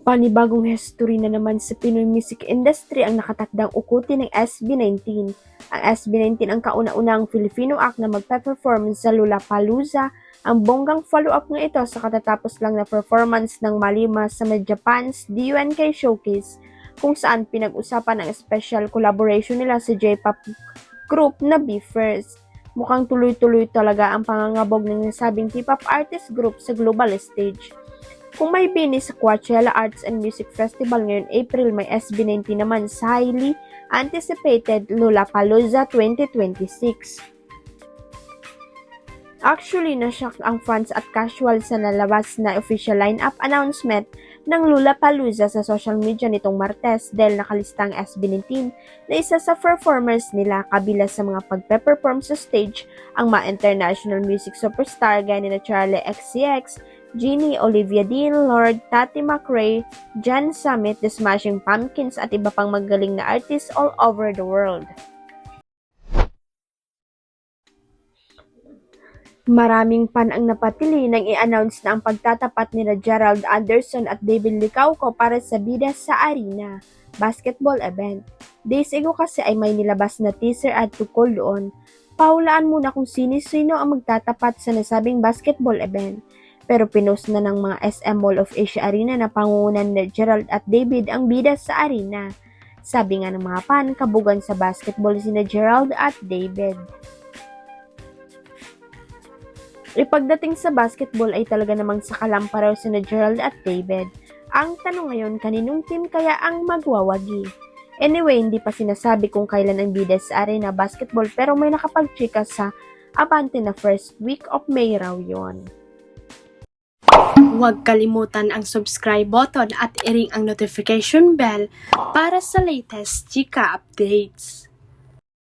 Panibagong history na naman sa Pinoy music industry ang nakatakdang ukutin ng SB19. Ang SB19 ang kauna-unahang Filipino act na magpe-perform sa Lollapalooza. Ang bonggang follow-up nga ito sa katatapos lang na performance ng Malima sa Japan's DUNK Showcase, kung saan pinag-usapan ang special collaboration nila sa J-pop group na BE:FIRST. Mukhang tuloy-tuloy talaga ang pangangabog ng nasabing K-pop artist group sa global stage. Kung may bini sa Coachella Arts and Music Festival ngayong April, may SB19 naman sa highly anticipated Lollapalooza 2026. Actually, nashock ang fans at casual sa nalabas na official lineup announcement ng Lollapalooza sa social media nitong Martes dahil nakalista ang SB19 na isa sa performers nila, kabila sa mga pagpe-perform sa stage ang mga international music superstar gaya ni Charli XCX, Jeannie, Olivia Dean, Lorde, Tati McRae, John Summit, The Smashing Pumpkins at iba pang magaling na artists all over the world. Maraming fan ang napatili nang i-announce na ang pagtatapat nila Gerald Anderson at David Licauco para sa bida sa Arena basketball event. Days ago kasi ay may nilabas na teaser at tukol doon. Pahulaan muna kung sino-sino ang magtatapat sa nasabing basketball event. Pero pinost na ng mga SM Mall of Asia Arena na pangungunan ni Gerald at David ang bida sa arena. Sabi nga ng mga fan, kabugan sa basketball sina Gerald at David. Pagdating sa basketball ay talaga namang sakalam pa raw sina Gerald at David. Ang tanong ngayon, kaninong team kaya ang magwawagi? Anyway, hindi pa sinasabi kung kailan ang bida sa arena basketball, pero may nakapag-chika sa abante na first week of May raw yon. Huwag kalimutan ang subscribe button at i-ring ang notification bell para sa latest chika updates.